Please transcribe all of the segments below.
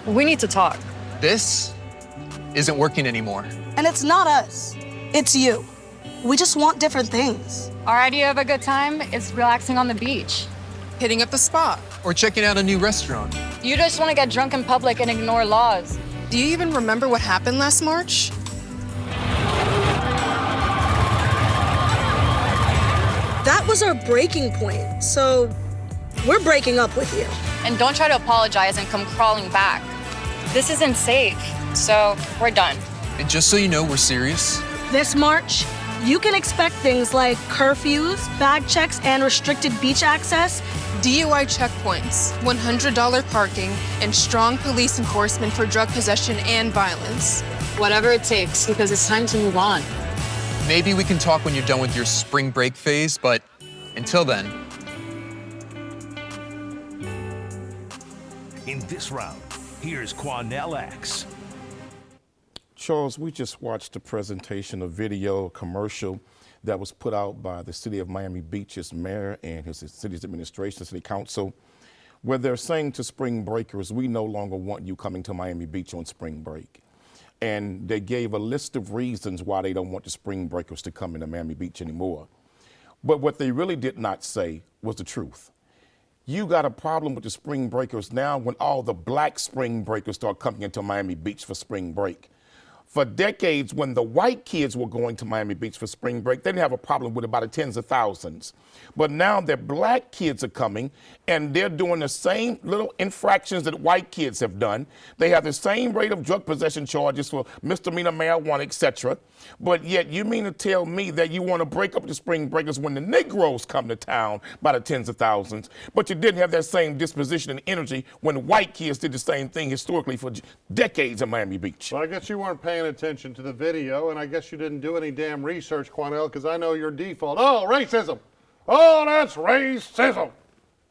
We need to talk. This isn't working anymore. And it's not us, it's you. We just want different things. Our idea of a good time is relaxing on the beach. Hitting up a spa. Or checking out a new restaurant. You just want to get drunk in public and ignore laws. Do you even remember what happened last March? That was our breaking point, so we're breaking up with you. And don't try to apologize and come crawling back. This isn't safe, so we're done. And just so you know, we're serious. This March, you can expect things like curfews, bag checks, and restricted beach access. DUI checkpoints, $100 parking, and strong police enforcement for drug possession and violence. Whatever it takes, because it's time to move on. Maybe we can talk when you're done with your spring break phase, but until then. In this round, here's Quanell X. Charles, we just watched a presentation, a video, a commercial that was put out by the city of Miami Beach's mayor and his city's administration, city council, where they're saying to spring breakers, we no longer want you coming to Miami Beach on spring break. And they gave a list of reasons why they don't want the spring breakers to come into Miami Beach anymore. But what they really did not say was the truth. You got a problem with the spring breakers now when all the black spring breakers start coming into Miami Beach for spring break. For decades, when the white kids were going to Miami Beach for spring break, they didn't have a problem with it by the tens of thousands. But now that black kids are coming and they're doing the same little infractions that white kids have done. They have the same rate of drug possession charges for misdemeanor marijuana, etc. But yet you mean to tell me that you want to break up the spring breakers when the Negroes come to town by the tens of thousands, but you didn't have that same disposition and energy when white kids did the same thing historically for decades in Miami Beach. Well, I guess you weren't paying attention to the video, and I guess you didn't do any damn research, Quanell, because I know your default. Oh, racism. Oh, that's racism.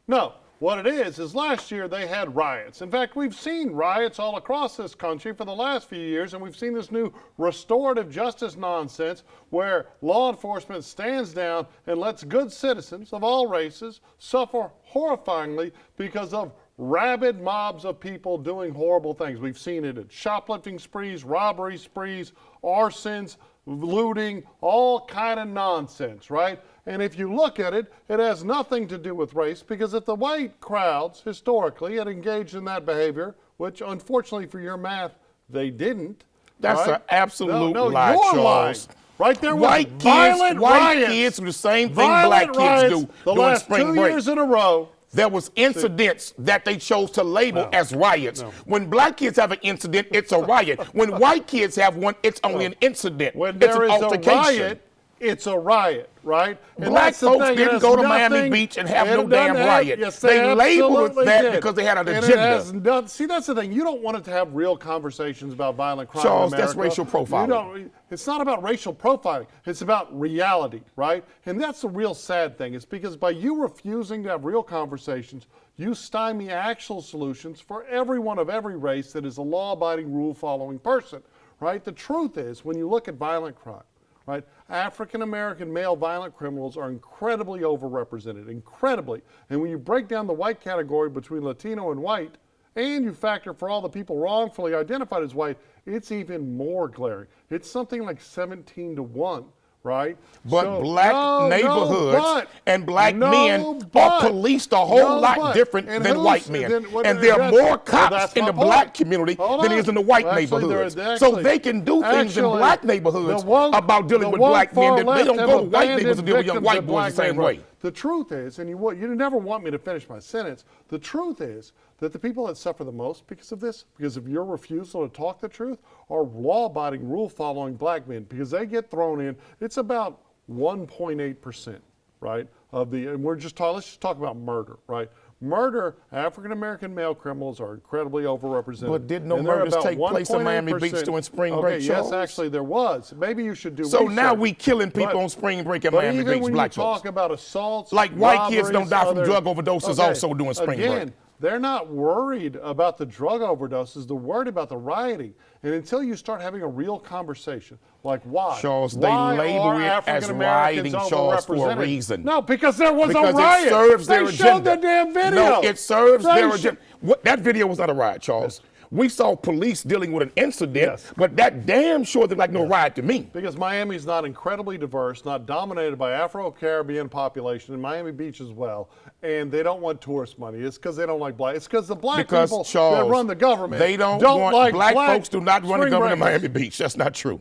No, what it is last year they had riots. In fact, we've seen riots all across this country for the last few years, and we've seen this new restorative justice nonsense where law enforcement stands down and lets good citizens of all races suffer horrifyingly because of rabid mobs of people doing horrible things. We've seen it at shoplifting sprees, robbery sprees, arsons, looting, all kind of nonsense, right? And if you look at it, it has nothing to do with race, because if the white crowds historically had engaged in that behavior, which unfortunately for your math, they didn't. That's right? an absolute no, lie, you're Charles. lying. Right there was White kids do the same thing black kids do the during last spring 2 break. years in a row. There was incidents that they chose to label as riots. When black kids have an incident, it's a riot. When white kids have one, it's only an incident. When it's there an is altercation. a riot, it's a riot, right? And Black that's the folks thing. didn't go to Miami Beach and have no damn riot. Yes, they labeled it that did. because they had an And agenda. it has not, see, that's the thing. You don't want it to have real conversations about violent crime Charles, in that's America. racial profiling. It's not about racial profiling. It's about reality, right? And that's the real sad thing. It's because by you refusing to have real conversations, you stymie actual solutions for everyone of every race that is a law-abiding, rule-following person, right? The truth is, when you look at violent crime, right, African-American male violent criminals are incredibly overrepresented, incredibly. And when you break down the white category between Latino and white, and you factor for all the people wrongfully identified as white, it's even more glaring. It's something like 17-1. Right? But so, black neighborhoods and black men are policed a whole lot different than white men. And there are more cops in the black community than is in the white neighborhoods. So they can do things in black neighborhoods about dealing with black men that they don't go to white neighborhoods and deal with young white boys the same way. The truth is, and you never want me to finish my sentence, the truth is that the people that suffer the most because of this, because of your refusal to talk the truth, are law-abiding, rule-following black men, because they get thrown in. It's about 1.8%, right, of the, and let's just talk about murder, right? Murder, African-American male criminals are incredibly overrepresented. But did no murders take place in Miami Beach during spring break, Charles? Yes, actually there was. Maybe you should do So research. now we killing people on spring break in Miami Beach, black folks. Even when you talk about assaults, like white robberies, kids don't die from drug overdoses also during spring break. They're not worried about the drug overdoses. They're worried about the rioting. And until you start having a real conversation, like why? Charles, they label it as rioting, Charles, for a reason. No, because there was a riot. Because it serves their agenda. They showed the damn video. No, it serves their agenda. That video was not a riot, Charles. We saw police dealing with an incident, Yes. but that damn sure looked like no riot to me. Because Miami's not incredibly diverse, not dominated by Afro-Caribbean population, and Miami Beach as well, and they don't want tourist money. It's because they don't like black. It's because the black people that run the government they don't want like black folks do not run the spring government of breakers. Miami Beach. That's not true.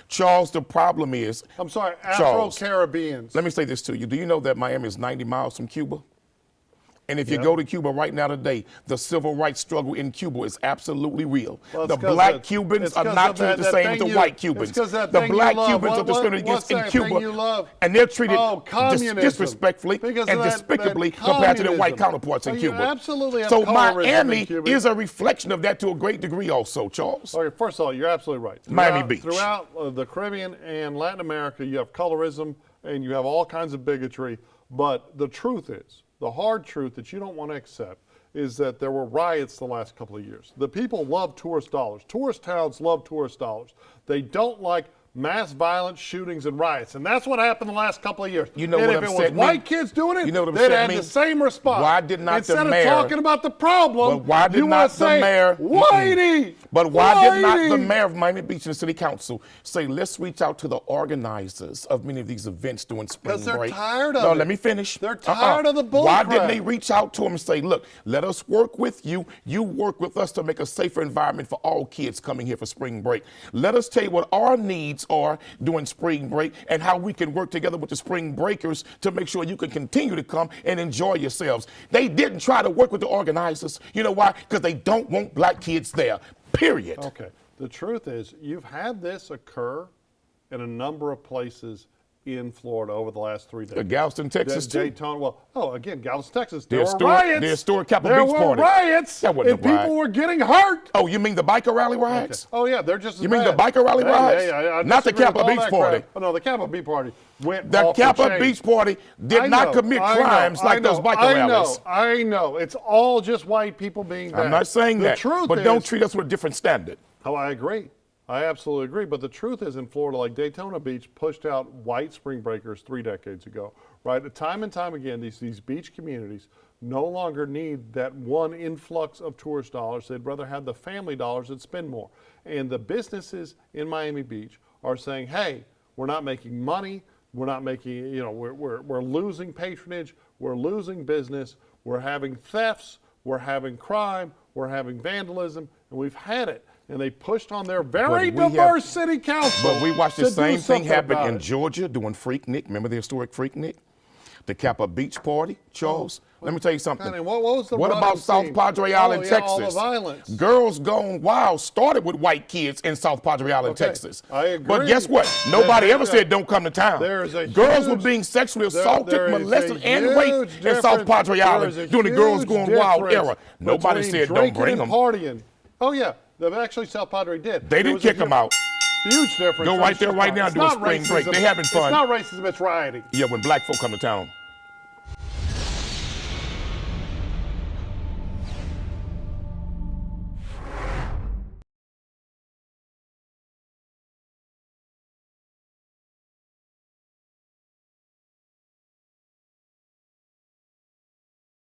Charles, the problem is, I'm sorry, Charles, Afro-Caribbeans. let me say this to you. Do you know that Miami is 90 miles from Cuba? And if you go to Cuba right now today, the civil rights struggle in Cuba is absolutely real. Well, the black Cubans are not treated the same as the white Cubans. The black Cubans are discriminated against in Cuba, and they're treated disrespectfully and despicably compared to their white counterparts in Cuba. Absolutely have so colorism Miami in Cuba. is a reflection of that to a great degree also, Charles. Okay, first of all, you're absolutely right. Miami Beach. Throughout the Caribbean and Latin America, you have colorism and you have all kinds of bigotry. But the truth is, the hard truth that you don't want to accept is that there were riots the last couple of years. The people love tourist dollars. Tourist towns love tourist dollars. They don't like mass violence, shootings, and riots. And that's what happened the last couple of years. You know and what if it was upset me? white kids doing it, You know what they'd upset have me? the same response. Why did not Instead the of mayor- talking about the problem, But why did you not want to the say, mayor- Whitey! But why did not the Whitey! mayor of Miami Beach and the city council say, let's reach out to the organizers of many of these events during spring break? Because they're tired of No, it. let me finish. They're tired of the bull Why crap. didn't they reach out to them and say, look, let us work with you. You work with us to make a safer environment for all kids coming here for spring break. Let us tell you what our needs are during spring break and how we can work together with the spring breakers to make sure you can continue to come and enjoy yourselves. They didn't try to work with the organizers. You know why? Because they don't want black kids there, period. Okay. The truth is, you've had this occur in a number of places in Florida over the last 3 days. Galveston, Texas, too. Daytona. Well, again, Galveston, Texas. The There were riots. The historic Capitol There Beach were party. riots. That wasn't and a riot. people were getting hurt. Oh, you mean the biker rally riots? Oh, yeah, they're just as You mean the bad. biker rally riots? I Not the disagree with Capitol all Beach that party. crap. Oh, no, the Capitol Beach party went The off Capitol chain. Beach party did not commit crimes like those biker rallies. I know. It's all just white people being bad. I'm not saying the that, truth but is, don't treat us with a different standard. Oh, I agree. I absolutely agree. But the truth is, in Florida, like Daytona Beach pushed out white spring breakers 3 decades ago, right? Time and time again, these beach communities no longer need that one influx of tourist dollars. They'd rather have the family dollars that spend more. And the businesses in Miami Beach are saying, hey, we're not making money. We're not making, we're losing patronage. We're losing business. We're having thefts. We're having crime. We're having vandalism. And we've had it. And they pushed on their very diverse city council. But we watched the to do same thing something happen about in it. Georgia doing Freaknik. Remember the historic Freaknik? The Capitol Beach party, Charles. Let me tell you something. Honey, what was the What running about South theme? Padre Island, yeah, Texas? all the violence. Girls Gone Wild started with white kids in South Padre Island, Okay, Texas. I agree. But guess what? Nobody ever said don't come to town. There's a Girls were huge- being sexually assaulted, there is molested, a and raped huge in South difference- Padre there Island is a during the Girls huge Gone Wild difference era. Nobody between said don't drinking bring and them. partying. Oh yeah, actually South Padre did. They There didn't was a kick them out. Huge difference. Go right there right now It's doing not spring break. racism. They having fun. It's not racism, it's rioting. Yeah, when black folk come to town.